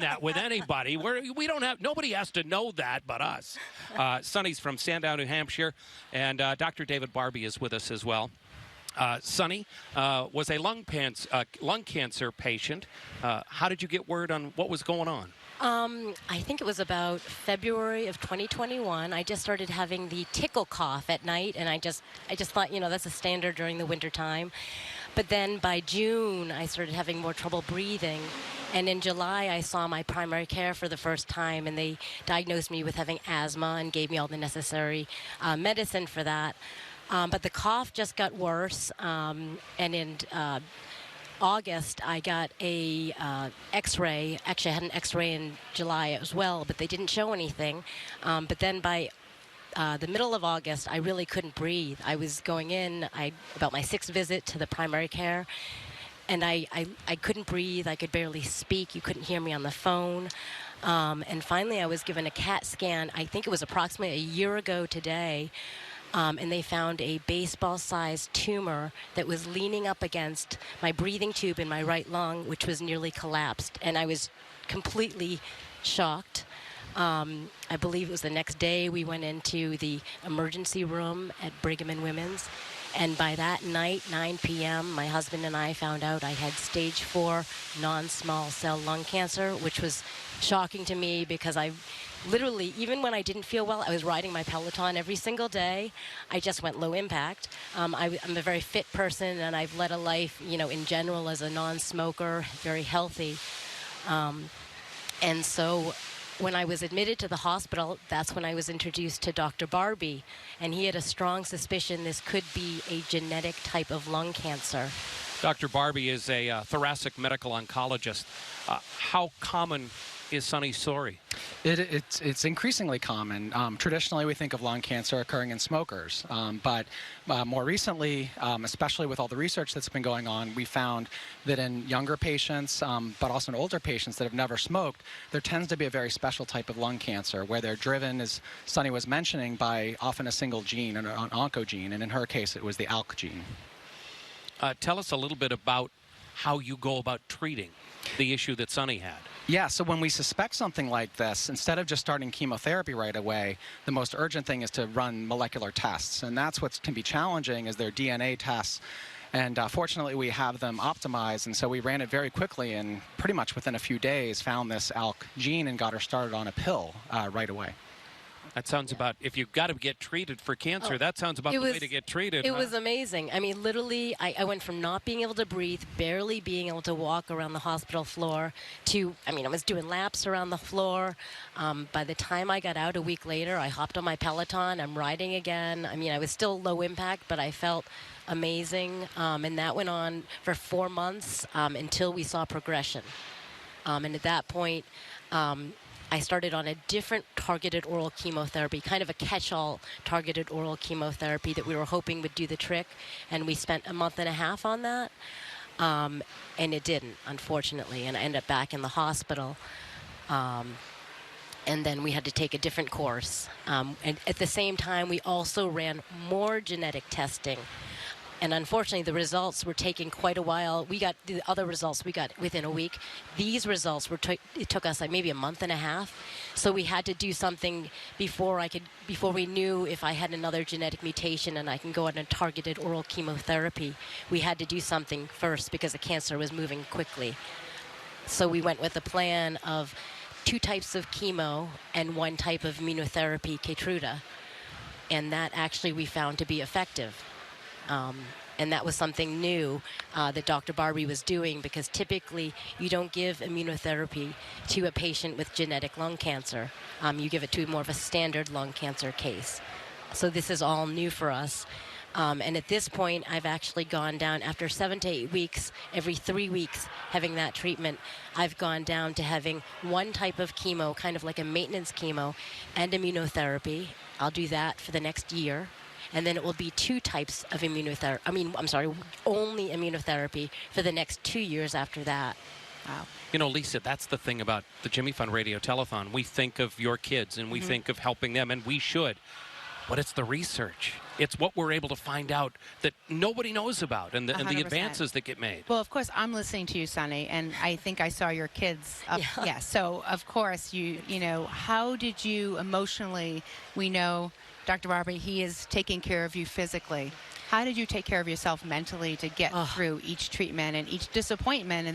that with anybody. We don't have, nobody has to know that but us. Sonny's from Sandown, New Hampshire, and Dr. David Barbie is with us as well. Sonny was a lung cancer patient. How did you get word on what was going on? I think it was about February of 2021. I just started having the tickle cough at night, and I just thought, you know, that's a standard during the winter time. But then by June, I started having more trouble breathing. And in July, I saw my primary care for the first time, and they diagnosed me with having asthma and gave me all the necessary medicine for that. But the cough just got worse, and in August, I got a X-ray. Actually, I had an X-ray in July as well, but they didn't show anything. But then by the middle of August, I really couldn't breathe. I was going in about my 6th visit to the primary care, and I couldn't breathe. I could barely speak. You couldn't hear me on the phone. And finally, I was given a CAT scan. I think it was approximately a year ago today. And they found a baseball-sized tumor that was leaning up against my breathing tube in my right lung, which was nearly collapsed. And I was completely shocked. I believe it was the next day we went into the emergency room at Brigham and Women's. And by that night, 9 p.m., my husband and I found out I had stage 4 non-small cell lung cancer, which was shocking to me because I literally, even when I didn't feel well, I was riding my Peloton every single day. I just went low impact. I'm a very fit person, and I've led a life, you know, in general as a non-smoker, very healthy. And so when I was admitted to the hospital, that's when I was introduced to Dr. Barbie, and he had a strong suspicion this could be a genetic type of lung cancer. Dr. Barbie is a thoracic medical oncologist. How common is Sonny's story? It's increasingly common. Traditionally, we think of lung cancer occurring in smokers, but more recently, especially with all the research that's been going on, we found that in younger patients, but also in older patients that have never smoked, there tends to be a very special type of lung cancer where they're driven, as Sonny was mentioning, by often a single gene, an oncogene, and in her case, it was the ALK gene. Tell us a little bit about how you go about treating the issue that Sonny had. Yeah, so when we suspect something like this, instead of just starting chemotherapy right away, the most urgent thing is to run molecular tests. And that's what can be challenging is their DNA tests. And fortunately, we have them optimized. And so we ran it very quickly and pretty much within a few days found this ALK gene and got her started on a pill right away. That sounds about, if you've got to get treated for cancer, that sounds about the way to get treated. It was amazing. I mean, literally, I went from not being able to breathe, barely being able to walk around the hospital floor, to, I mean, I was doing laps around the floor. By the time I got out a week later, I hopped on my Peloton. I'm riding again. I mean, I was still low impact, but I felt amazing. And that went on for 4 months until we saw progression. And at that point, I started on a different targeted oral chemotherapy, kind of a catch-all targeted oral chemotherapy that we were hoping would do the trick. And we spent a month and a half on that. And it didn't, unfortunately. And I ended up back in the hospital. And then we had to take a different course. And at the same time, we also ran more genetic testing. And unfortunately, the results were taking quite a while. We got the other results we got within a week. These results it took us like maybe a month and a half. So we had to do something before we knew if I had another genetic mutation and I can go on a targeted oral chemotherapy. We had to do something first because the cancer was moving quickly. So we went with a plan of 2 types of chemo and 1 type of immunotherapy, Keytruda. And that actually we found to be effective. And that was something new that Dr. Barbie was doing, because typically you don't give immunotherapy to a patient with genetic lung cancer. You give it to more of a standard lung cancer case. So this is all new for us. And at this point, I've actually gone down, after 7 to 8 weeks, every 3 weeks having that treatment, I've gone down to having 1 type of chemo, kind of like a maintenance chemo, and immunotherapy. I'll do that for the next year. And then it will be 2 types of immunotherapy. Only immunotherapy for the next 2 years after that. Wow. You know, Lisa, that's the thing about the Jimmy Fund Radio Telethon. We think of your kids and we think of helping them, and we should. But it's the research. It's what we're able to find out that nobody knows about, and the 100%. advances that get made. Well, of course, I'm listening to you, Sonny, and I think I saw your kids up. Yeah. So, of course, you know, how did you emotionally, we know Dr. Barbie, he is taking care of you physically. How did you take care of yourself mentally to get through each treatment and each disappointment?